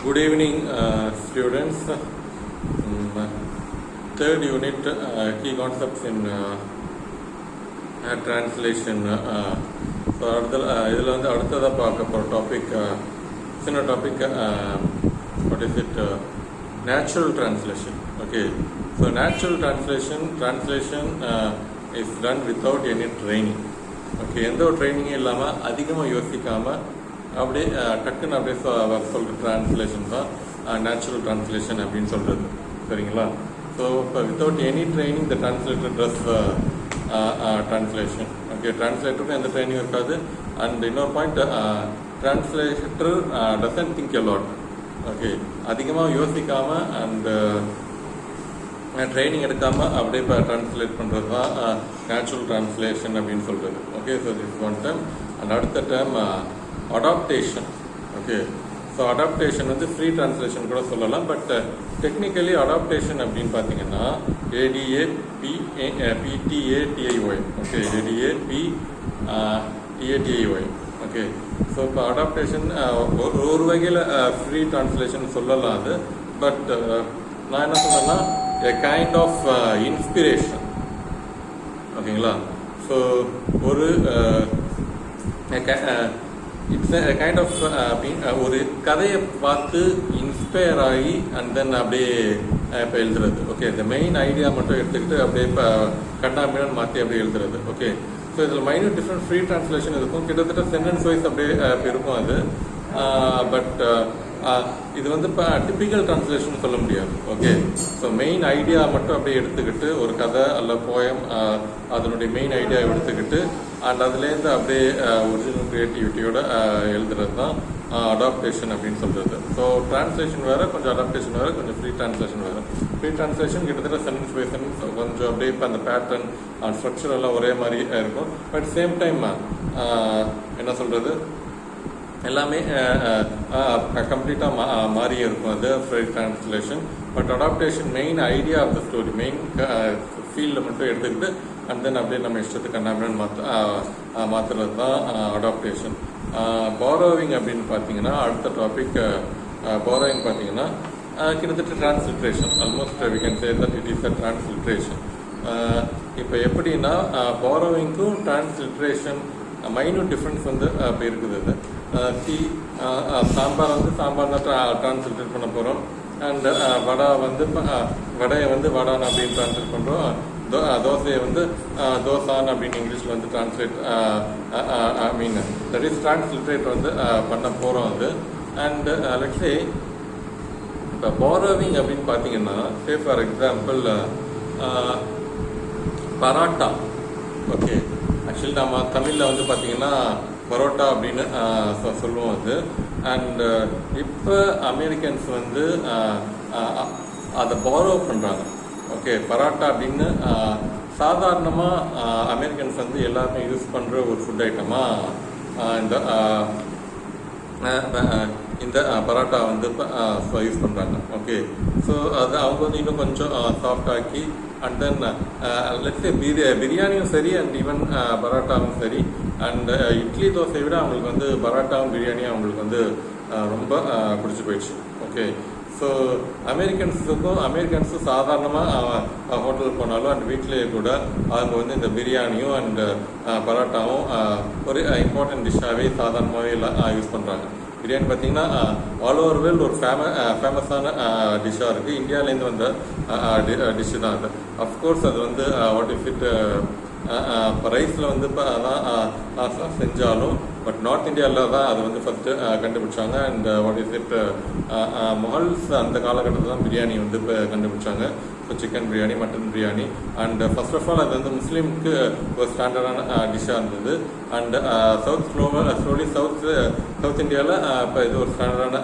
Good evening, students. Third unit, key concepts in translation. So, இதில் வந்து அடுத்ததாக பார்க்க போகிற டாபிக் சின்ன topic what is it? Natural translation. Okay. So, natural translation is done without any training. Okay. எந்த ஒரு ட்ரைனிங்கும் இல்லாமல் அதிகமாக யோசிக்காமல் அப்படியே டக்குன்னு அப்படியே சொல்கிற ட்ரான்ஸ்லேஷன் தான் நேச்சுரல் ட்ரான்ஸ்லேஷன் அப்படின்னு சொல்கிறது. சரிங்களா? ஸோ இப்போ without any training the translator does translation. Okay, டிரான்ஸ்லேட்டருக்கு எந்த ட்ரைனிங்கும் இருக்காது. அண்ட் இன்னொரு point, translator doesn't think a lot. Okay, அதிகமாக யோசிக்காமல் அண்ட் ட்ரைனிங் எடுக்காமல் அப்படியே இப்போ ட்ரான்ஸ்லேட் பண்ணுறது தான் நேச்சுரல் ட்ரான்ஸ்லேஷன் அப்படின்னு சொல்கிறது. Okay, so this one time. And அடுத்த time adaptation. Okay, so adaptation வந்து ஃப்ரீ ட்ரான்ஸ்லேஷன் கூட சொல்லலாம். பட் டெக்னிக்கலி அடாப்டேஷன் அப்படின்னு பார்த்தீங்கன்னா ADAPTATIOY. Okay, ADAPTATIOY. Okay, so இப்போ அடாப்டேஷன் ஒரு வகையில் ஃப்ரீ ட்ரான்ஸ்லேஷன் சொல்லலாம் அது. பட் நான் என்ன சொன்னேன்னா a kind of inspiration. ஓகேங்களா? ஸோ ஒரு இட்ஸ் a kind of ஒரு கதையை பார்த்து இன்ஸ்பயர் ஆகி அண்ட் தென் அப்படியே இப்போ எழுதுறது. ஓகே, இந்த மெயின் ஐடியா மட்டும் எடுத்துக்கிட்டு அப்படியே இப்போ கண்டாமினான்னு மாற்றி அப்படியே எழுதுறது. ஓகே, ஸோ இதில் மைன்யூட் டிஃப்ரெண்ட் ஃப்ரீ ட்ரான்ஸ்லேஷன் இருக்கும். கிட்டத்தட்ட சென்டென்ஸ் வைஸ் அப்படியே இருக்கும் அது. பட் இது வந்து இப்போ டிப்பிக்கல் ட்ரான்ஸ்லேஷன் சொல்ல முடியாது. ஓகே, ஸோ மெயின் ஐடியா மட்டும் அப்படியே எடுத்துக்கிட்டு ஒரு கதை அல்ல போயம் அதனுடைய மெயின் ஐடியாவை எடுத்துக்கிட்டு அண்ட் அதுலேருந்து அப்படியே ஒரிஜினல் க்ரியேட்டிவிட்டியோட எழுதுறது தான் அடாப்டேஷன் அப்படின்னு சொல்கிறது. ஸோ ட்ரான்ஸ்லேஷன் வேறு, கொஞ்சம் அடாப்டேஷன் வேறு, கொஞ்சம் ஃப்ரீ ட்ரான்ஸ்லேஷன் வேறு. ஃப்ரீ ட்ரான்ஸ்லேஷன் கிட்டத்தட்ட சென்டென்ஸ் பை சென்டென்ஸ் கொஞ்சம் அப்படியே இப்போ அந்த பேட்டர்ன் ஸ்ட்ரக்சர் எல்லாம் ஒரே மாதிரி இருக்கும். பட் சேம் டைம் என்ன சொல்கிறது, எல்லாமே கம்ப்ளீட்டாக மாறியே இருக்கும் அது free translation. But adaptation main idea of the story, main ஃபீல்டில் மட்டும் எடுத்துக்கிட்டு அண்ட் தென் அப்படியே நம்ம இஷ்டத்துக்கு கண்டாமினன் மாற்றுறது தான் அடாப்டேஷன். பாரோவிங் அப்படின்னு பார்த்தீங்கன்னா அடுத்த டாபிக். பாரோவிங் பார்த்தீங்கன்னா கிட்டத்தட்ட transliteration. Almost we can say that it is a transliteration. இப்போ எப்படின்னா பாரோவிங்க்கும் டிரான்ஸ்லிட்ரேஷன் மைன்யூட் டிஃப்ரென்ஸ் வந்து இப்போ இருக்குது. அது சாம்பார் வந்து சாம்பார் தான் டிரான்ஸ்லேட் பண்ண போகிறோம். அண்ட் வடை வந்து வடையை வந்து வடான் அப்படின்னு டிரான்ஸ்லேட் பண்ணுறோம். தோசையை வந்து தோசான் அப்படின்னு இங்கிலீஷில் வந்து translate I mean that is transliterate வந்து பண்ண போகிறோம் அது. அண்ட் லெட்ஸ் இப்போ பாரோவிங் அப்படின்னு பார்த்தீங்கன்னா say for example parotta. Okay, actually நம்ம தமிழில் வந்து பார்த்தீங்கன்னா பரோட்டா அப்படின்னு சொல்லுவோம் அது. அண்ட் இப்போ அமெரிக்கன்ஸ் வந்து அதை பாரோ பண்ணுறாங்க. ஓகே, பரோட்டா அப்படின்னு சாதாரணமாக அமெரிக்கன்ஸ் வந்து எல்லாருமே யூஸ் பண்ணுற ஒரு ஃபுட் ஐட்டமாக இந்த பரோட்டா வந்து யூஸ் பண்ணுறாங்க. ஓகே, ஸோ அது அவங்க வந்து இன்னும் கொஞ்சம் சாஃப்டாக்கி அண்ட் தென் லெட்ஸ் பிரியாணியும் சரி அண்ட் ஈவன் பரோட்டாவும் சரி அண்ட் இட்லி தோசையை விட அவங்களுக்கு வந்து பரோட்டாவும் பிரியாணியும் அவங்களுக்கு வந்து ரொம்ப பிடிச்சி போயிடுச்சு. ஓகே, ஸோ அமெரிக்கன்ஸும் சாதாரணமாக ஹோட்டலுக்கு போனாலும் அண்ட் வீட்டிலேயே கூட அவங்க வந்து இந்த பிரியாணியும் அண்ட் பரோட்டாவும் ஒரு இம்பார்ட்டன்ட் டிஷ்ஷாகவே சாதாரணமாகவே யூஸ் பண்ணுறாங்க. பிரியாணி பார்த்தீங்கன்னா ஆல் ஓவர் வேர்ல்டு ஒரு ஃபேமஸான டிஷ்ஷாக இருக்குது. இந்தியாவிலேருந்து வந்த டிஷ்ஷு தான் அது. அஃப்கோர்ஸ் அது வந்து வாட் இஸ் இட் இப்போ ரைஸில் வந்து இப்போ அதான் செஞ்சாலும் பட் நார்த் இந்தியாவில் தான் அது வந்து ஃபஸ்ட்டு கண்டுபிடிச்சாங்க. And what is it Mughals அந்த காலகட்டத்தில் தான் பிரியாணி வந்து இப்போ கண்டுபிடிச்சாங்க. So chicken biryani, mutton biryani. And first of all அது வந்து முஸ்லீமுக்கு ஒரு ஸ்டாண்டர்டான டிஷ்ஷாக இருந்தது. அண்ட் ஸ்லோலி சவுத் இந்தியாவில் இப்போ இது ஒரு ஸ்டாண்டர்டான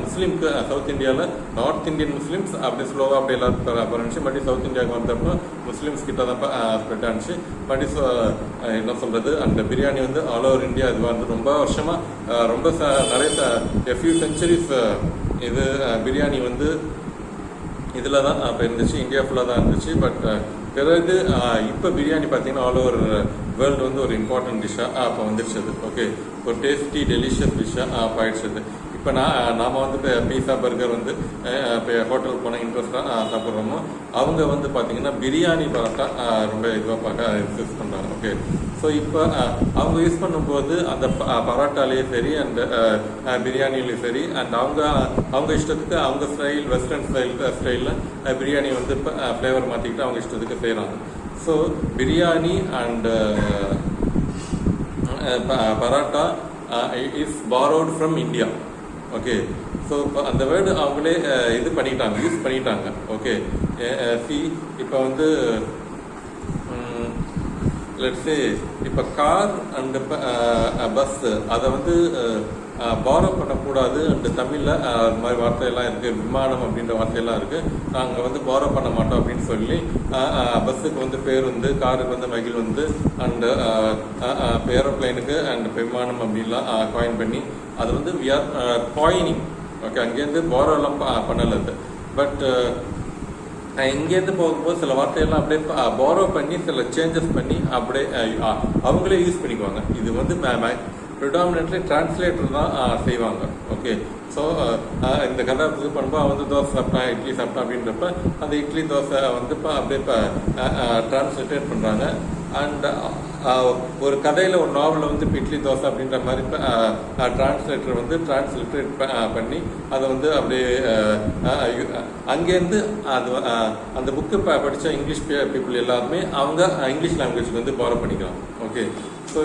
முஸ்லீமுக்கு சவுத் இந்தியாவில் நார்த் இந்தியன் முஸ்லீம்ஸ் அப்படி ஸ்லோவாக அப்படி எல்லாரும் பரந்துச்சு. பட் சவுத் இந்தியாவுக்கு வந்தப்போ முஸ்லீம்ஸ் கிட்ட தான் ஸ்ப்ரெட் ஆனிச்சு. பட் என்ன சொல்கிறது, அந்த பிரியாணி வந்து ஆல் ஓவர் இந்தியா இது வந்து ரொம்ப வருஷமாக ரொம்ப நிறைய ஃபியூ சென்ச்சுரிஸ் இது பிரியாணி வந்து இதில் தான் அப்போ இருந்துச்சு, இந்தியா ஃபுல்லாக தான் இருந்துச்சு. பட் பிறகு இப்போ பிரியாணி பார்த்தீங்கன்னா ஆல் ஓவர் வேர்ல்டு வந்து ஒரு இம்பார்ட்டன்ட் டிஷ்ஷாக அப்போ வந்துடுச்சு. ஓகே, ஒரு டேஸ்டி டெலிஷியஸ் டிஷ்ஷாக அப்போ ஆயிடுச்சு. இப்போ நாம் வந்து இப்போ பீஸா பர்கர் வந்து இப்போ ஹோட்டல் போனால் இன்ட்ரெஸ்டாக சாப்பிட்றோமோ அவங்க வந்து பார்த்திங்கன்னா பிரியாணி பரோட்டா ரொம்ப இதுவாக பார்க்க யூஸ் பண்ணுறாங்க. ஓகே, ஸோ இப்போ அவங்க யூஸ் பண்ணும்போது அந்த பரோட்டாலேயே சரி அண்ட் பிரியாணிலேயும் சரி அண்ட் அவங்க இஷ்டத்துக்கு அவங்க ஸ்டைல் வெஸ்டர்ன் ஸ்டைலில் பிரியாணி வந்து இப்போ ஃப்ளேவர் மாற்றிக்கிட்டு அவங்க இஷ்டத்துக்கு செய்கிறாங்க. So biryani and parotta is borrowed from India. Okay, so இப்போ அந்த வேர்டு அவங்களே இது பண்ணிட்டாங்க, யூஸ் பண்ணிட்டாங்க. ஓகே, இப்போ வந்து லெட்ஸே இப்போ கார் அண்டு பஸ் அதை வந்து பாரோ பண்ணக்கூடாது அண்டு தமிழில் அது மாதிரி வார்த்தையெல்லாம் இருக்குது. விமானம் அப்படின்ற வார்த்தையெல்லாம் இருக்குது. நாங்கள் வந்து பாரோ பண்ண மாட்டோம் அப்படின்னு சொல்லி பஸ்ஸுக்கு வந்து பேர் வந்து, காருக்கு வந்து மகிழ் வந்து அண்டு ஏரோப்ளைனுக்கு அண்ட் விமானம் அப்படின்லாம் காயின் பண்ணி அது வந்து வி ஆர் காயினிங். ஓகே, அங்கேருந்து பாரோலாம் பண்ணலை அது. பட் இங்கேருந்து போகும்போது சில வார்த்தையெல்லாம் அப்படியே பாரோ பண்ணி சில சேஞ்சஸ் பண்ணி அப்படியே அவங்களே யூஸ் பண்ணிக்குவாங்க. இது வந்து ப்ரிடாமினெட்லி டிரான்ஸ்லேட்டர் தான் செய்வாங்க. ஓகே, ஸோ இந்த கதாபாத்திரம் பண்ணும்போது அவன் வந்து தோசை சாப்பிட்டான், இட்லி சாப்பிட்டான் அப்படின்றப்ப அந்த இட்லி தோசை வந்து இப்போ அப்படியே இப்போ டிரான்ஸ்லேட்டட் பண்ணுறாங்க. அண்ட் ஒரு கதையில் ஒரு நாவலில் வந்து இப்போ இட்லி தோசை அப்படின்ற மாதிரி டிரான்ஸ்லேட்டர் வந்து டிரான்ஸ்லேட்டட் பண்ணி அதை வந்து அப்படியே அங்கேருந்து அது அந்த புக்கு படித்த இங்கிலீஷ் பீப்புள் எல்லாருமே அவங்க இங்கிலீஷ் லாங்குவேஜ் வந்து பாரோ பண்ணிக்கிறாங்க. ஓகே, ஸோ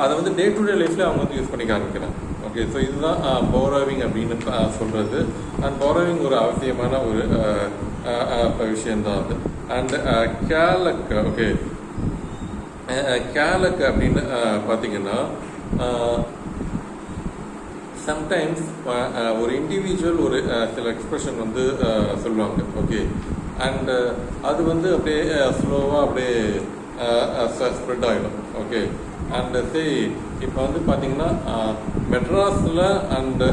அதை வந்து டே டு டே லைஃப்பில் அவங்க வந்து யூஸ் பண்ணிக்க ஆரம்பிக்கிறாங்க. ஓகே, ஸோ இதுதான் பாரோவிங் அப்படின்னு சொல்கிறது. அண்ட் பாரோவிங் ஒரு அவசியமான ஒரு விஷயந்தான் அது. அண்ட் கேலக். ஓகே, கேலக் அப்படின்னு பார்த்தீங்கன்னா சம்டைம்ஸ் ஒரு இண்டிவிஜுவல் ஒரு சில எக்ஸ்பிரஷன் வந்து சொல்லுவாங்க. ஓகே, அண்ட் அது வந்து அப்படியே ஸ்லோவாக அப்படியே ஸ்ப்ரெட் ஆகிடும். ஓகே, அண்ட் சரி இப்போ வந்து பார்த்தீங்கன்னா மெட்ராஸில் அண்டு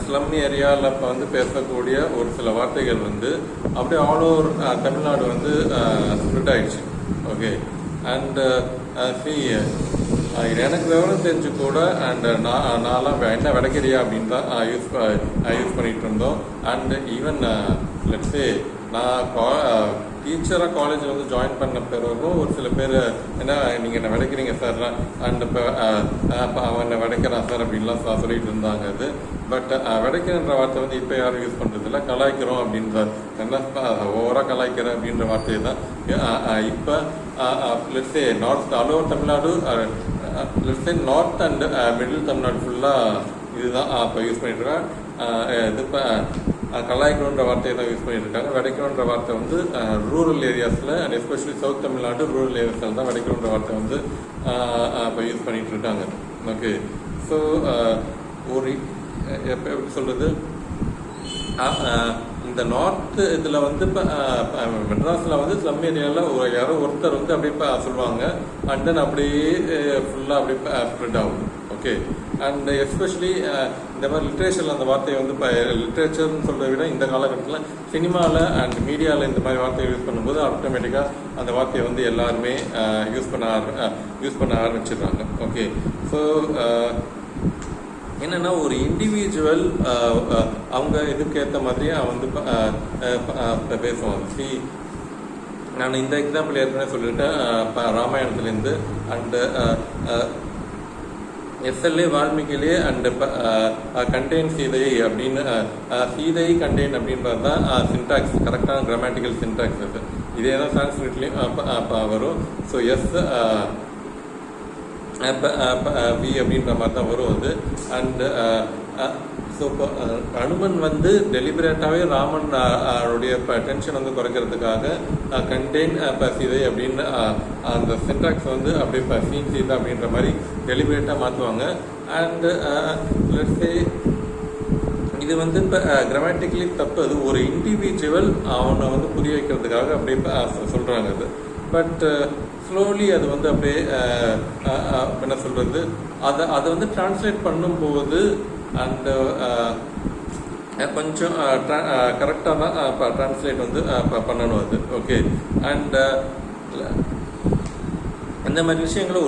ஸ்லம் ஏரியாவில் இப்போ வந்து பேசக்கூடிய ஒரு சில வார்த்தைகள் வந்து அப்படியே ஆல் ஓவர் தமிழ்நாடு வந்து ஸ்ப்ரெட் ஆகிடுச்சு. ஓகே, அண்டு எனக்கு விவரம் தெரிஞ்சு கூட அண்ட் நான்லாம் என்ன விடைக்கிறியா அப்படின்னு தான் யூஸ் பண்ணிகிட்டு இருந்தோம். அண்ட் ஈவன் லெட்ஸே நான் டீச்சராக காலேஜில் வந்து ஜாயின் பண்ண பிறகும் ஒரு சில பேர் என்ன நீங்கள் என்ன விடைக்கிறீங்க சார் அண்ட் இப்போ அவன் என்ன விடைக்கிறான் சார் அப்படின்லாம் சொல்லிட்டு இருந்தாங்க. அது பட் விடைக்கிறன்ற வார்த்தை வந்து இப்போ யாரும் யூஸ் பண்ணுறதில்ல. கலாய்க்கிறோம் அப்படின்ற என்ன ஓவராக கலாய்க்கிறேன் அப்படின்ற வார்த்தையை தான் இப்போ let's say north all over Tamil Nadu let's say north and middle Tamil Nadu ஃபுல்லாக இதுதான் இப்போ யூஸ் பண்ணிட்டுருக்கேன். இது இப்போ கலாய்க்கணுன்ற வார்த்தையை தான் யூஸ் பண்ணிட்டு இருக்காங்க. விடைக்கணுன்ற வார்த்தை வந்து ரூரல் ஏரியாஸில் and especially south Tamil Nadu rural ஏரியாஸில் தான் விடைக்கணுன்ற வார்த்தை வந்து இப்போ யூஸ் பண்ணிட்டு இருக்காங்க. ஓகே, ஸோ ஒரு எப்படி சொல்கிறது, இந்த நார்த் இதில் வந்து இப்போ மெட்ராஸில் வந்து ஸ்லம் ஏரியாவில் யாரோ ஒருத்தர் வந்து அப்படியே சொல்லுவாங்க அண்ட் தென் அப்படியே ஃபுல்லாக அப்படியே ஸ்ப்ரெட் ஆகும். ஓகே, அண்ட் எஸ்பெஷலி இந்த மாதிரி லிட்ரேச்சரில் அந்த வார்த்தையை வந்து இப்போ லிட்ரேச்சர்னு சொல்கிறத விட இந்த காலகட்டத்தில் சினிமாவில் அண்ட் மீடியாவில் இந்த மாதிரி வார்த்தையை யூஸ் பண்ணும்போது ஆட்டோமேட்டிக்காக அந்த வார்த்தையை வந்து எல்லாருமே யூஸ் பண்ண ஆரம்பிச்சிடுறாங்க. ஓகே, ஸோ என்னென்னா ஒரு இண்டிவிஜுவல் அவங்க இதுக்கேற்ற மாதிரியே வந்து பேசுவாங்க. நான் இந்த எக்ஸாம்பிள் ஏற்கனவே சொல்லிட்டேன் ராமாயணத்துலேருந்து அண்டு எஸ்எல்ஏ வால்மீகிலே அண்ட் கண்டெயின் சீதை அப்படின்னு சீதை கண்டெயின் அப்படின்றது தான் சின்டாக்ஸ், கரெக்டான கிராமட்டிக்கல் சின்டாக்ஸ். அது இதே தான் சான்ஸ்கிரிட்லேயும் வரும். ஸோ எஸ் வி அப்படின்ற மாதிரி தான் வரும் அது. அண்டு ஸோ இப்போ அனுமன் வந்து டெலிபரேட்டாகவே ராமன் அவருடைய டென்ஷன் வந்து குறைக்கிறதுக்காக கண்டெயின் சீதை அப்படின்னு அந்த சின்டாக்ஸ் வந்து அப்படியே சீன் சீதை அப்படின்ற மாதிரி டெலிபரேட்டாக மாற்றுவாங்க. அண்டு லெட்ஸே இது வந்து இப்போ கிராமட்டிக்கலி தப்பு. அது ஒரு இண்டிவிஜுவல் அவனை வந்து புரிய வைக்கிறதுக்காக அப்படியே சொல்கிறாங்க அது. பட் ஸ்லோலி அது வந்து அப்படியே என்ன சொல்கிறது, அதை வந்து டிரான்ஸ்லேட் பண்ணும்போது அண்டு கொஞ்சம் கரெக்டாக தான் இப்போ டிரான்ஸ்லேட் வந்து பண்ணணும் அது. ஓகே, அண்ட் அந்த மாதிரி விஷயங்களை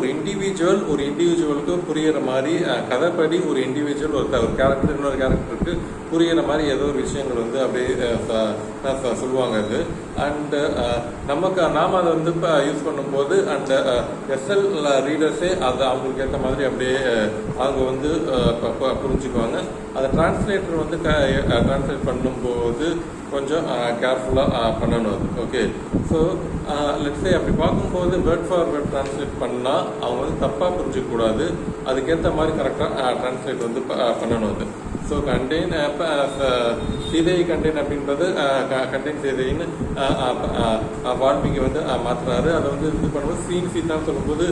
ஒரு இண்டிவிஜுவலுக்கு புரிகிற மாதிரி கதைப்படி ஒரு இண்டிவிஜுவல் ஒரு கேரக்டர் இன்னொரு கேரக்டருக்கு புரிகிற மாதிரி ஏதோ ஒரு விஷயங்கள் வந்து அப்படியே சொல்லுவாங்க அது. அண்டு நாம் அதை வந்து இப்போ யூஸ் பண்ணும்போது அந்த எஸ்எல் ரீடர்ஸே அதை அவங்களுக்கு ஏற்ற மாதிரி அப்படியே அவங்க வந்து புரிஞ்சுக்குவாங்க. அதை டிரான்ஸ்லேட்டர் வந்து டிரான்ஸ்லேட் பண்ணும்போது கொஞ்சம் கேர்ஃபுல்லாக பண்ணணும் அது. ஓகே, ஸோ லெட்ஸே அப்படி பார்க்கும்போது வேர்ட் ஃபார் வேர்ட் டிரான்ஸ்லேட் பண்ணால் அவங்க வந்து தப்பாக புரிஞ்சிக்கக்கூடாது, அதுக்கேற்ற மாதிரி கரெக்டாக டிரான்ஸ்லேட் வந்து பண்ணணும் அது. ஸோ கண்டெயின் சீதை கண்டெயின் அப்படின்றது கண்டெயின் சீதைன்னு வால்மீகி வந்து மாற்றுறாரு. அதை வந்து இது பண்ணும்போது சீதான்னு சொல்லும்போது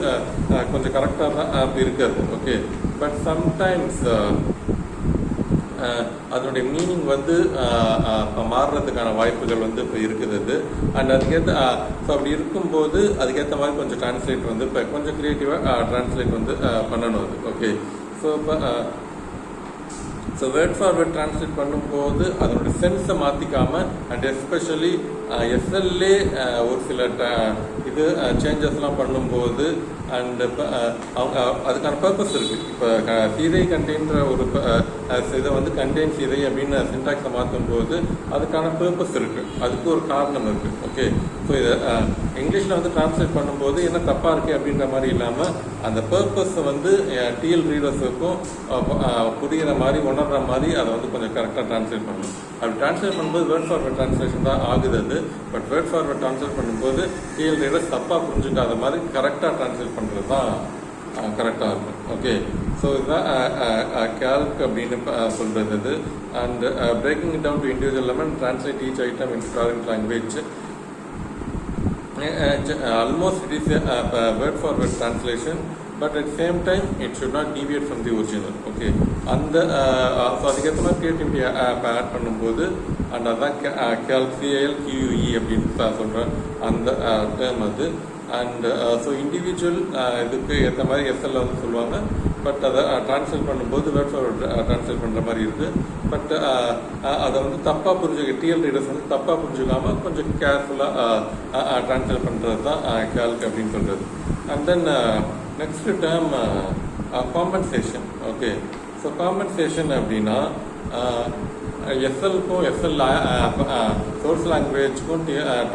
கொஞ்சம் கரெக்டாக தான் அப்படி இருக்காது. ஓகே, பட் சம்டைம்ஸ் அதனுடைய மீனிங் வந்து மாறுறதுக்கான வாய்ப்புகள் வந்து இப்போ இருக்குது அது. அண்ட் அதுக்கேற்ற ஸோ அப்படி இருக்கும்போது அதுக்கேற்ற மாதிரி கொஞ்சம் டிரான்ஸ்லேட் வந்து இப்போ கொஞ்சம் க்ரியேட்டிவாக டிரான்ஸ்லேட் வந்து பண்ணணும் அது. Okay, so word for word translate பண்ணும்போது அதனுடைய சென்ஸை மாற்றிக்காமல் அண்ட் எஸ்பெஷலி எஸ்எல்லே ஒரு சில இது சேஞ்சஸ்லாம் பண்ணும்போது அண்ட் இப்போ அவங்க அதுக்கான பர்பஸ் இருக்குது. இப்போ சீதை கண்டெயின்ற ஒரு இதை வந்து கண்டெயின் சீதை அப்படின்னு சின்டாக்ஸை மாற்றும்போது அதுக்கான பர்பஸ் இருக்குது, அதுக்கு ஒரு காரணம் இருக்குது. ஓகே, ஸோ இதை இங்கிலீஷில் வந்து டிரான்ஸ்லேட் பண்ணும்போது என்ன தப்பாக இருக்குது அப்படின்ற மாதிரி இல்லாமல் அந்த பர்பஸை வந்து டிஎல் ரீடர்ஸுக்கும் புரிகிற மாதிரி உணர்கிற மாதிரி அதை வந்து கொஞ்சம் கரெக்டாக டிரான்ஸ்லேட் பண்ணணும். அப்படி டிரான்ஸ்லேட் பண்ணும்போது வேர்ட் ஃபார் வேர்ட் டிரான்ஸ்லேஷன் தான் ஆகுது அது. But word for word translate பண்ணும்போது டிஎல் ரீடர்ஸ் தப்பாக புரிஞ்சுக்காத மாதிரி கரெக்டாக டிரான்ஸ்லேட் பண்ணுறது தான் கரெக்டாக இருக்கும். ஓகே, ஸோ இதுதான் கேல்க் அப்படின்னு சொல்கிறது இது. And breaking it down to individual level translate each item in current language. Almost it is a word for word translation, but at the same time it should not deviate from the original. Okay, அந்த so அதுக்கேற்ற மாதிரி creativity add பண்ணும்போது and அதான் கேல்குஇ அப்படின்னு சொல்கிறேன் அந்த term அது. And so individual இதுக்கு ஏற்ற மாதிரி எஸ்எல்ல வந்து சொல்லுவாங்க, பட் அதை டிரான்ஸ்லேட் பண்ணும்போது வேர்ட் ஃபார் டிரான்ஸ்லேட் பண்ணுற மாதிரி இருக்குது. பட் அதை வந்து தப்பாக டிஎல் ரீடர்ஸ் வந்து தப்பாக புரிஞ்சுக்காமல் கொஞ்சம் கேர்ஃபுல்லாக டிரான்ஸ்லேட் பண்ணுறது தான் கேல்க் அப்படின்னு சொல்கிறது. And then next term compensation. Okay, so compensation அப்படின்னா எஸ்எல்க்கும் சோர்ஸ் லாங்குவேஜுக்கும்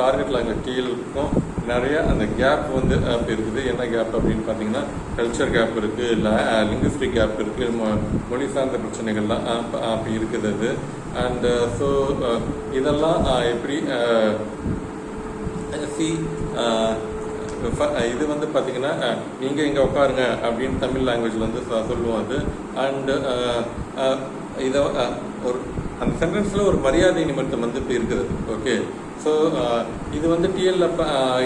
டார்கெட் லாங்குவேஜ் டிஎலுக்கும் நிறைய அந்த கேப் வந்து இருக்குது. என்ன கேப் அப்படின்னு பார்த்தீங்கன்னா கல்ச்சர் கேப் இருக்குது, லிங்குஸ்டிக் கேப் இருக்குது, மொழி சார்ந்த பிரச்சனைகள்லாம் அப்படி இருக்குது அது. அண்டு ஸோ இதெல்லாம் எப்படி இது வந்து பார்த்தீங்கன்னா நீங்கள் இங்கே உட்காருங்க அப்படின்னு தமிழ் லாங்குவேஜில் வந்து சொல்லுவோம் அது. அண்டு இதை ஒரு அந்த சென்டென்ஸில் ஒரு மரியாதை நிமித்தம் வந்து இப்போ இருக்குது. ஓகே, ஸோ இது வந்து டிஎல்ல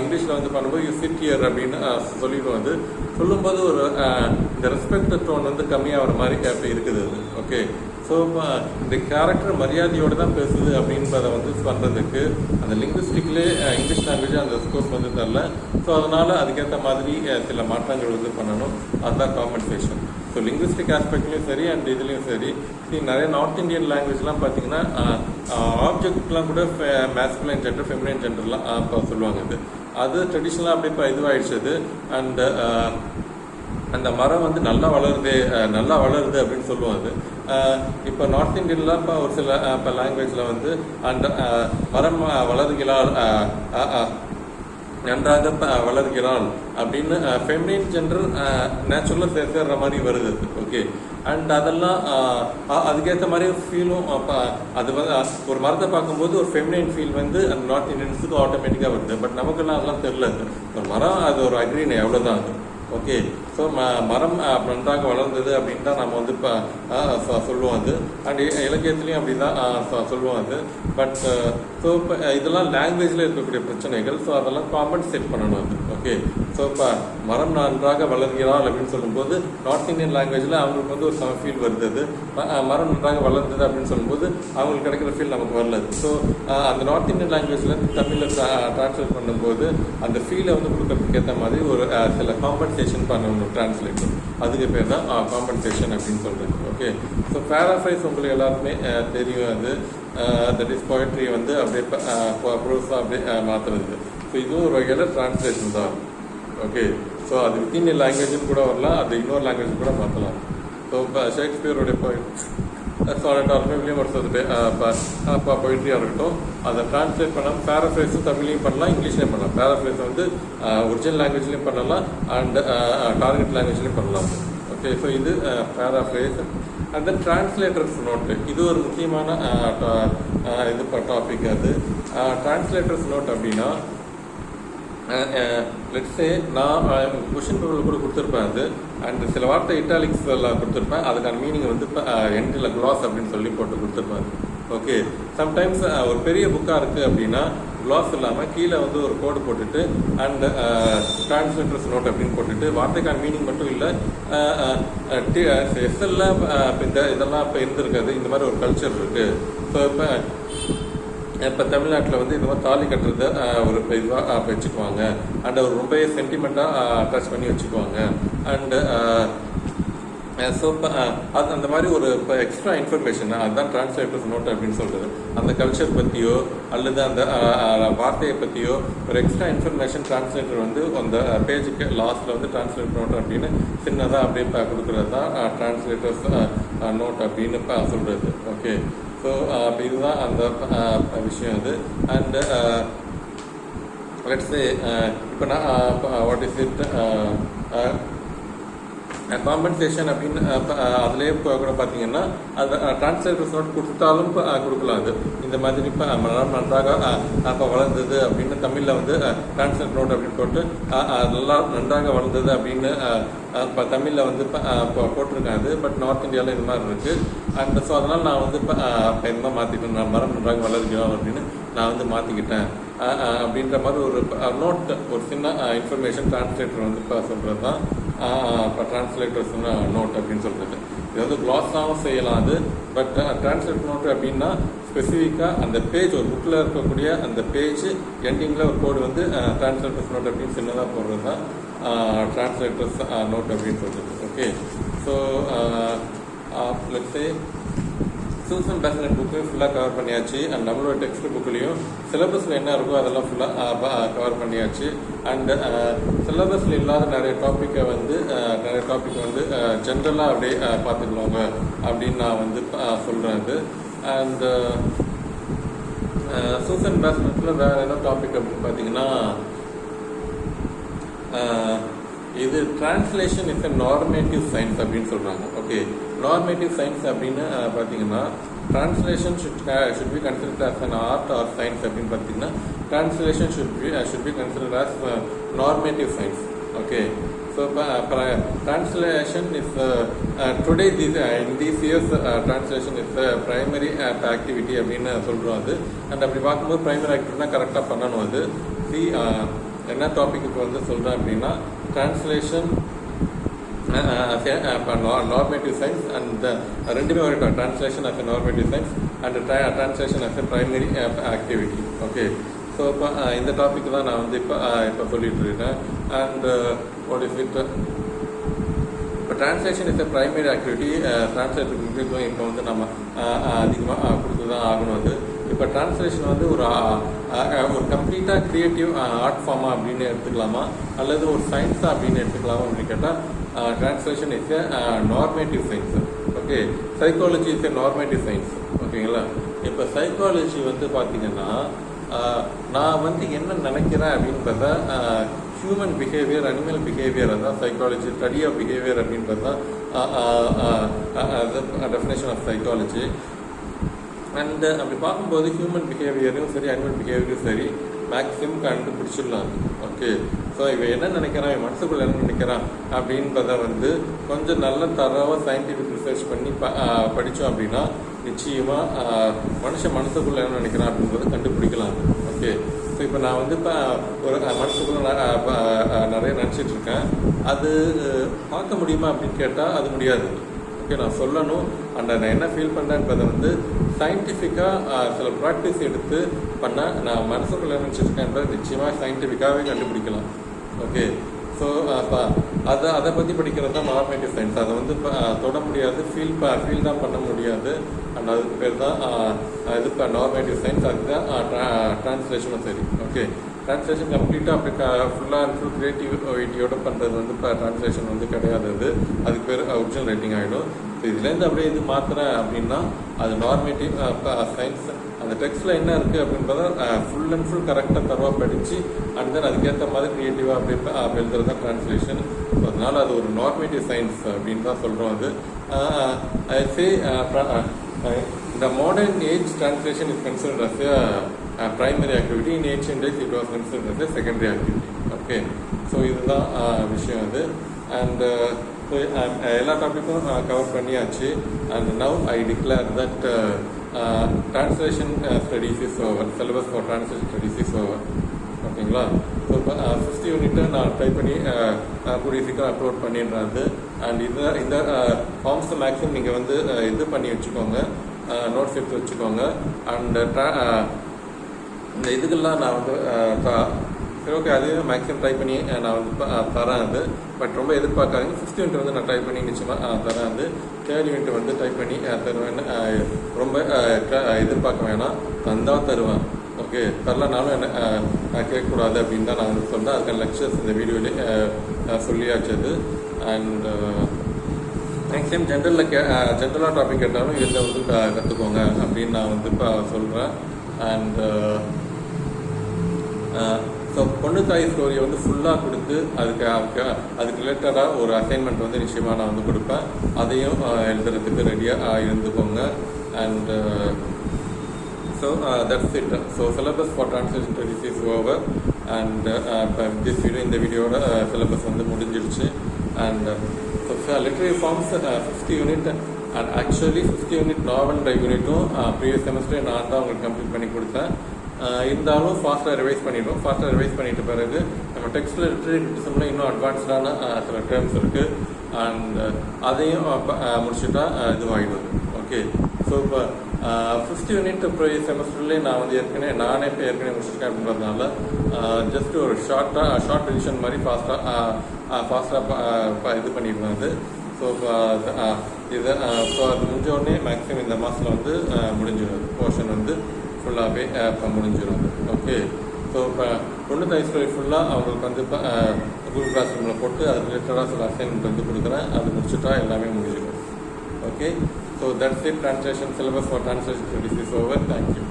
இங்கிலீஷில் வந்து பண்ணும்போது யூ சிட் ஹியர் அப்படின்னு சொல்லிடுவோம். அது சொல்லும்போது ஒரு இந்த ரெஸ்பெக்ட் டோன் வந்து கம்மியாகிற மாதிரி இப்போ இருக்குது அது. ஓகே, ஸோ இந்த கேரக்டர் மரியாதையோடு தான் பேசுது அப்படின்றத வந்து பண்ணுறதுக்கு அந்த லிங்குஸ்டிக்லேயே இங்கிலீஷ் லாங்குவேஜ் அந்த ஸ்கோர்ஸ் வந்து தரல. ஸோ அதனால் அதுக்கேற்ற மாதிரி சில மாற்றங்கள் வந்து பண்ணணும். அதுதான் காம்பன்சேஷன். ஸோ லிங்குஸ்டிக் ஆஸ்பெக்ட்லேயும் சரி அண்ட் இதுலேயும் சரி நிறைய நார்த் இந்தியன் லாங்குவேஜ்லாம் பார்த்தீங்கன்னா ஆப்ஜெக்ட்லாம் கூட மேஸ்குலைன் ஜெண்டர் ஃபெமினைன் ஜெண்டர்லாம் இப்போ சொல்லுவாங்க. அது ட்ரெடிஷ்னலாக அப்படி இப்போ இதுவாகிடுச்சு அது. அண்டு அந்த மரம் வந்து நல்லா வளருது அப்படின்னு சொல்லுவோம் அது. இப்போ நார்த் இந்தியன்லாம் இப்போ ஒரு சில இப்போ லாங்குவேஜில் வந்து அந்த மரம் வளருகிறாள், நன்றாக வளர்கிறாள் அப்படின்னு ஃபெமினைன் ஜெண்டர் நேச்சுரலாக சேர்ற மாதிரி வருது. ஓகே, அண்ட் அதெல்லாம் அதுக்கேற்ற மாதிரி ஃபீலும் அது வந்து ஒரு மரத்தை பார்க்கும்போது ஒரு ஃபெமினைன் ஃபீல் வந்து அந்த நார்த் இந்தியன்ஸுக்கு ஆட்டோமேட்டிக்காக வருது. பட் நமக்கெல்லாம் அதெல்லாம் தெரியல. ஒரு மரம் அது ஒரு அக்ரீன் எவ்வளோதான் அது. ஓகே, ஸோ மரம் நன்றாக வளர்ந்தது அப்படின்னு தான் நம்ம வந்து இப்போ சொல்லுவோம் அது. அண்ட் இலக்கியத்துலேயும் அப்படி தான் சொல்லுவோம் அது. பட் ஸோ இப்போ இதெல்லாம் லாங்குவேஜில் இருக்கக்கூடிய பிரச்சனைகள். ஸோ அதெல்லாம் காம்பன்சேட் பண்ணணும் அது. ஓகே, ஸோ இப்போ மரம் நன்றாக வளர்கிறாள் அப்படின்னு சொல்லும்போது நார்த் இந்தியன் லாங்குவேஜில் அவங்களுக்கு வந்து ஒரு சம ஃபீல் வருது. அது மரம் நன்றாக வளர்ந்தது அப்படின்னு சொல்லும்போது அவங்களுக்கு கிடைக்கிற ஃபீல் நமக்கு வரல. ஸோ அந்த நார்த் இந்தியன் லாங்குவேஜில் தமிழில் ட்ரான்ஸ்லேட் பண்ணும்போது அந்த ஃபீலை வந்து கொடுக்கறதுக்கு ஏற்ற மாதிரி ஒரு சில காம்பன்சேஷன் பண்ணணும் டிரான்ஸ்லேட்டர். அதுக்கு பேர் தான் காம்பன்சேஷன் அப்படின்னு சொல்கிறது. ஓகே, ஸோ பேராஃப்ரைஸ் உங்களுக்கு எல்லாருமே தெரியும். அது தட் இஸ் போயட்ரி வந்து அப்படியே ப்ரோஸாக அப்படியே மாற்றுறது. ஸோ இதுவும் ஒரு வகையில் டிரான்ஸ்லேஷன் தான். ஓகே, ஸோ அது வித்தின் லாங்குவேஜும் கூட வரலாம், அது இன்னொரு லாங்குவேஜ் கூட மாற்றலாம். ஸோ இப்போ ஷேக்ஸ்பியருடைய சானட் ஆகட்டும், வில்லியம் வர்ட்ஸ்வொர்த் பொயிட்ரியாக இருக்கட்டும், அதை டிரான்ஸ்லேட் பண்ணலாம். பேராஃப்ரேஸும் தமிழ்லையும் பண்ணலாம், இங்கிலீஷ்லேயும் பண்ணலாம். பேராஃப்ரேஸ் வந்து ஒரிஜினல் லாங்குவேஜ்லேயும் பண்ணலாம் அண்ட் டார்கெட் லாங்குவேஜ்லேயும் பண்ணலாம். ஓகே, ஸோ இது paraphrase. And then translators note, இது ஒரு முக்கியமான இது டாபிக். அது டிரான்ஸ்லேட்டர்ஸ் நோட் அப்படின்னா, லெட்ஸே நான் கொஷின் பேப்பரில் கூட கொடுத்துருப்பேன் அது, அண்ட் சில வார்த்தை இட்டாலிக்ஸ் எல்லாம் கொடுத்துருப்பேன், அதுக்கான மீனிங் வந்து எண்டில் க்ளாஸ் அப்படின்னு சொல்லி போட்டு கொடுத்துருப்பேன். ஓகே, சம்டைம்ஸ் ஒரு பெரிய புக்காக இருக்குது அப்படின்னா க்ளாஸ் இல்லாமல் கீழே வந்து ஒரு கோடு போட்டுட்டு அண்ட் டிரான்ஸ்லேட்டர்ஸ் நோட் அப்படின்னு போட்டுட்டு வார்த்தைக்கான மீனிங் மட்டும் இல்லை, எஸ்எல்ல இந்த இதெல்லாம் இப்போ இருந்திருக்காது, இந்த மாதிரி ஒரு கல்ச்சர் இருக்குது. ஸோ இப்போ தமிழ்நாட்டில் வந்து இந்த மாதிரி தாலி கட்டுறத ஒரு இதுவாக வச்சுக்குவாங்க அண்ட் அவர் ரொம்ப சென்டிமெண்ட்டாக அட்டாச் பண்ணி வச்சுக்குவாங்க. அண்டு ஸோ அது அந்த மாதிரி ஒரு இப்போ எக்ஸ்ட்ரா இன்ஃபர்மேஷன் அதுதான் டிரான்ஸ்லேட்டர்ஸ் நோட் அப்படின்னு சொல்கிறது. அந்த கல்ச்சர் பற்றியோ அல்லது அந்த வார்த்தையை பற்றியோ ஒரு எக்ஸ்ட்ரா இன்ஃபர்மேஷன் டிரான்ஸ்லேட்டர் வந்து அந்த பேஜுக்கு லாஸ்ட்டில் வந்து டிரான்ஸ்லேட் நோட் அப்படின்னு சின்னதாக அப்படியே கொடுக்குறது தான் டிரான்ஸ்லேட்டர்ஸ் நோட் அப்படின்னு சொல்கிறது. ஓகே, ஸோ இதுதான் அந்த விஷயம் அது. அண்டு லெட்ஸ் சே இப்போ நான் வாட் இஸ் இட் காம்பன்சேஷன் அப்படின்னு அதுலேயே கூட பார்த்தீங்கன்னா அது டிரான்ஸ்லேட்டர்ஸ் நோட் கொடுத்தாலும் கொடுக்கலாம். அது இந்த மாதிரி இப்போ நன்றாக அப்போ வளர்ந்தது அப்படின்னு தமிழில் வந்து டிரான்ஸ்லேட் நோட் அப்படின்னு போட்டு நல்லா நன்றாக வளர்ந்தது அப்படின்னு இப்போ தமிழில் வந்து இப்போ போட்டிருக்கேன் அது. பட் நார்த் இந்தியாவில் இது மாதிரி இருக்குது. அண்ட் ஸோ அதனால் நான் வந்து இப்போ என்ன மாற்றிட்டேன், நான் மரம் நன்றாக வளர்கிறோம் அப்படின்னு நான் வந்து மாற்றிக்கிட்டேன் அப்படின்ற மாதிரி ஒரு நோட், ஒரு சின்ன இன்ஃபர்மேஷன் டிரான்ஸ்லேட்டர் வந்து இப்போ சொல்கிறது தான் இப்போ டிரான்ஸ்லேட்டர்ஸ் நோட் அப்படின்னு சொல்கிறது. இது வந்து க்ளாஸாகவும் செய்யலாம் அது. பட் டிரான்ஸ்லேட் நோட்டு அப்படின்னா ஸ்பெசிஃபிக்காக அந்த பேஜ், ஒரு புக்கில் இருக்கக்கூடிய அந்த பேஜ் எண்டிங்கில் ஒரு கோடு வந்து டிரான்ஸ்லேட்டர்ஸ் நோட் அப்படின்னு சின்னதாக போடுறது தான் டிரான்ஸ்லேட்டர்ஸ் நோட் அப்படின்னு சொல்கிறது. Okay, so let's say Susan Bassnett புக்கையும் ஃபுல்லாக கவர் பண்ணியாச்சு. அண்ட் நம்மளோட டெக்ஸ்ட் புக்லேயும் சிலபஸில் என்ன இருக்கோ அதெல்லாம் ஃபுல்லாக கவர் பண்ணியாச்சு. அண்டு சிலபஸில் இல்லாத நிறைய டாப்பிக்கை வந்து ஜென்ரலாக அப்படியே பார்த்துக்கலாங்க அப்படின்னு நான் வந்து சொல்கிறேன் அது. அண்டு சூசன் பேசனட்டில் வேறு என்ன டாபிக் அப்படின்னு பார்த்தீங்கன்னா, இது translation is a normative science அப்படின்னு சொல்கிறாங்க. ஓகே, நார்மேட்டிவ் சயின்ஸ் அப்படின்னு பார்த்தீங்கன்னா translation should be considered as an art or science அப்படின்னு பார்த்தீங்கன்னா translation should be considered as normative science. Okay, so translation is today in these years translation is a primary activity அப்படின்னு சொல்கிறோம் அது. And அப்படி பார்க்கும்போது primary ஆக்டிவிட்டினா கரெக்டாக பண்ணணும் அது. என்ன டாபிக் இப்போ வந்து சொல்கிறேன் அப்படின்னா, டிரான்ஸ்லேஷன் நார்மேட்டிவ் சயின்ஸ் அண்ட் ரெண்டுமே வரட்டும். Translation as a normative science and translation as a primary activity. Okay, so இப்போ இந்த டாபிக் தான் நான் வந்து இப்போ சொல்லிட்டு இருக்கேன். அண்ட் வாட் இஸ் இட், இப்போ translation is a primary activity. டிரான்ஸ்லேட்டருக்கு முக்கியத்துவம் இப்போ வந்து நம்ம அதிகமாக கொடுத்து தான் ஆகணும். அது இப்போ டிரான்ஸ்லேஷன் வந்து ஒரு கம்ப்ளீட்டாக க்ரியேட்டிவ் ஆர்ட் ஃபார்மா அப்படின்னு எடுத்துக்கலாமா அல்லது ஒரு சயின்ஸா அப்படின்னு எடுத்துக்கலாமா அப்படின்னு கேட்டால் translation is a normative science. Okay, psychology is a normative science. ஓகேங்களா, இப்போ சைக்காலஜி வந்து பார்த்தீங்கன்னா நான் வந்து என்ன நினைக்கிறேன் அப்படின்னு பார்த்தா ஹியூமன் பிஹேவியர், அனிமல் பிஹேவியர், அதான் சைக்காலஜி, ஸ்டடி ஆஃப் பிஹேவியர் அப்படின்னு பார்த்தா டெஃபினேஷன் ஆஃப் சைக்காலஜி. அண்ட் அப்படி பார்க்கும்போது ஹியூமன் பிஹேவியரும் சரி அனிமல் பிஹேவியரும் சரி மேக்ஸிமம் கண்டுபிடிச்சிடலாம். ஓகே, ஸோ இவன் என்ன நினைக்கிறான், இவன் மனசுக்குள்ள என்ன நினைக்கிறான் அப்படின்றத வந்து கொஞ்சம் நல்ல தரவாக சயின்டிஃபிக் ரிசர்ச் பண்ணி படித்தோம் அப்படின்னா நிச்சயமாக மனுஷன் மனசுக்குள்ள என்ன நினைக்கிறான் அப்படின்றத கண்டுபிடிக்கலாம். ஓகே, ஸோ இப்போ நான் வந்து இப்போ ஒரு மனசுக்குள்ள நிறைய நினச்சிட்ருக்கேன், அது பார்க்க முடியுமா அப்படின்னு கேட்டால் அது முடியாது. ஓகே, நான் சொல்லணும் அண்ட் நான் என்ன ஃபீல் பண்ணுறேன்றதை வந்து சயின்டிஃபிக்காக சில ப்ராக்டிஸ் எடுத்து பண்ணால் நான் மனசுக்குள்ள நினச்சிருக்கேன்றதை நிச்சயமாக சயின்டிஃபிக்காகவே கண்டுபிடிக்கலாம். ஓகே, ஸோ அதை பற்றி படிக்கிறது தான் நார்மேட்டிவ் சயின்ஸ். அதை வந்து தொட முடியாது, ஃபீல் தான் பண்ண முடியாது. அண்ட் அதுக்கு பேர் தான் இது நார்மேட்டிவ் சயின்ஸ். அதுதான் டிரான்ஸ்லேஷனும் சரி. ஓகே, ட்ரான்ஸ்லேஷன் கம்ப்ளீட்டாக அப்படி ஃபுல்லாக அண்ட் ஃபுல் க்ரியேட்டிவிட்டியோட பண்ணுறது வந்து இப்போ ட்ரான்ஸ்லேஷன் வந்து கிடையாது. அதுக்கு பேர் ஒரிஜினல் ரைட்டிங் ஆகிடும். ஸோ இதுலேருந்து அப்படியே இது மாற்றுறேன் அப்படின்னா அது நார்மேட்டிவ் சயின்ஸ் அந்த டெக்ஸ்ட்டில் என்ன இருக்குது அப்படின்றத ஃபுல் அண்ட் ஃபுல் கரெக்டாக தரவாக படித்து அண்ட் தென் அதுக்கேற்ற மாதிரி க்ரியேட்டிவாக அப்படியே எழுதுறது தான் ட்ரான்ஸ்லேஷன். ஸோ அதனால் அது ஒரு நார்மேட்டிவ் சயின்ஸ் அப்படின்னு தான் சொல்கிறோம். அது the modern age translation is considered as a primary activity. In ancient days it was considered as a secondary activity. Okay, so இதுதான் விஷயம் அது. And எல்லா டாப்பிக்கும் கவர் பண்ணியாச்சு. And now I declare that translation studies is over. Syllabus for translation studies is over. ஓகேங்களா? So இப்போ 5th யூனிட்டை நான் type பண்ணி கூடிய சீக்கிரம் அப்லோட் பண்ணிடுறது. அண்ட் இந்த ஃபார்ம்ஸ் மேக்ஸிமம் நீங்கள் வந்து இது பண்ணி வச்சுக்கோங்க, நோட்ஸ் எடுத்து வச்சுக்கோங்க. அண்ட் இந்த இதுக்கெல்லாம் நான் வந்து சரி ஓகே அதையும் மேக்ஸிமம் ட்ரை பண்ணி நான் வந்து தரேன். அது பட் ரொம்ப எதிர்பார்க்காதீங்க. 5th யூனிட் வந்து நான் ட்ரை பண்ணி நிச்சயமாக தரேன். அது 3rd யூனிட் வந்து ட்ரை பண்ணி தருவேன்னு ரொம்ப எதிர்பார்க்க வேணாம். தந்தால் தருவேன். ஓகே, தரலனாலும் என்ன கேட்கக்கூடாது அப்படின்னு தான் நான் வந்து சொன்னேன். அதுக்கான லெக்சர்ஸ் இந்த வீடியோவிலே சொல்லியாச்சு. அது அண்ட் நெக்ஸ்ட் டைம் ஜென்ரலாக டாபிக் கேட்டாலும் இதில் வந்து கற்றுக்கோங்க அப்படின்னு நான் வந்து இப்போ சொல்கிறேன். அண்ட் ஸோ பொண்ணு தாய் ஸ்டோரியை வந்து ஃபுல்லாக கொடுத்து அதுக்கு ரிலேட்டடாக ஒரு அசைன்மெண்ட் வந்து நிச்சயமாக நான் வந்து கொடுப்பேன். அதையும் எழுதுறதுக்கு ரெடியாக இருந்துக்கோங்க. And so that's it. So syllabus for translation studies is over. And this video in the video syllabus வந்து முடிஞ்சிருச்சு. And so literary forms 5th unit and actually 5th unit novel unit-ம் previous semester நான் தான் உங்களுக்கு complete பண்ணி கொடுத்தேன். இருந்தாலும் ஃபாஸ்ட்டாக revise பண்ணிடுவோம். ஃபாஸ்ட்டாக ரிவைஸ் பண்ணிட்ட பிறகு நம்ம டெக்ஸ்ட்டில் லிட்ரரி கிரிட்டிசிசமில் இன்னும் அட்வான்ஸ்டான சில டேர்ம்ஸ் இருக்குது. அண்ட் அதையும் முடிச்சுட்டா இதுவாகிடுது. ஓகே, ஸோ இப்போ 5th யூனிட் ப்ரீவியஸ் செமஸ்டர்லேயே நான் வந்து நானே இப்போ ஏற்கனவே முடிச்சிருக்கேன் அப்படின்றதுனால ஜஸ்ட் ஒரு ஷார்ட் ரிவிஷன் மாதிரி ஃபாஸ்ட்டாக இது பண்ணிடுவேன். அது ஸோ இதை ஸோ அது முடிஞ்ச உடனே மேக்ஸிமம் இந்த மாதத்தில் வந்து முடிஞ்சிடும். போர்ஷன் வந்து ஃபுல்லாகவே இப்போ முடிஞ்சிடும். ஓகே, ஸோ இப்போ பொண்ணு தாய் ஸ்டோரி ஃபுல்லாக அவங்களுக்கு வந்து இப்போ கூகுள் கிளாஸ் ரூமில் போட்டு அது ரிலேட்டடாக சில அசைன்மெண்ட் வந்து கொடுக்குறேன். அது முடிச்சுட்டா எல்லாமே முடிஞ்சிடும். Okay, so that's it. Translation syllabus for translation studies is over. Thank you.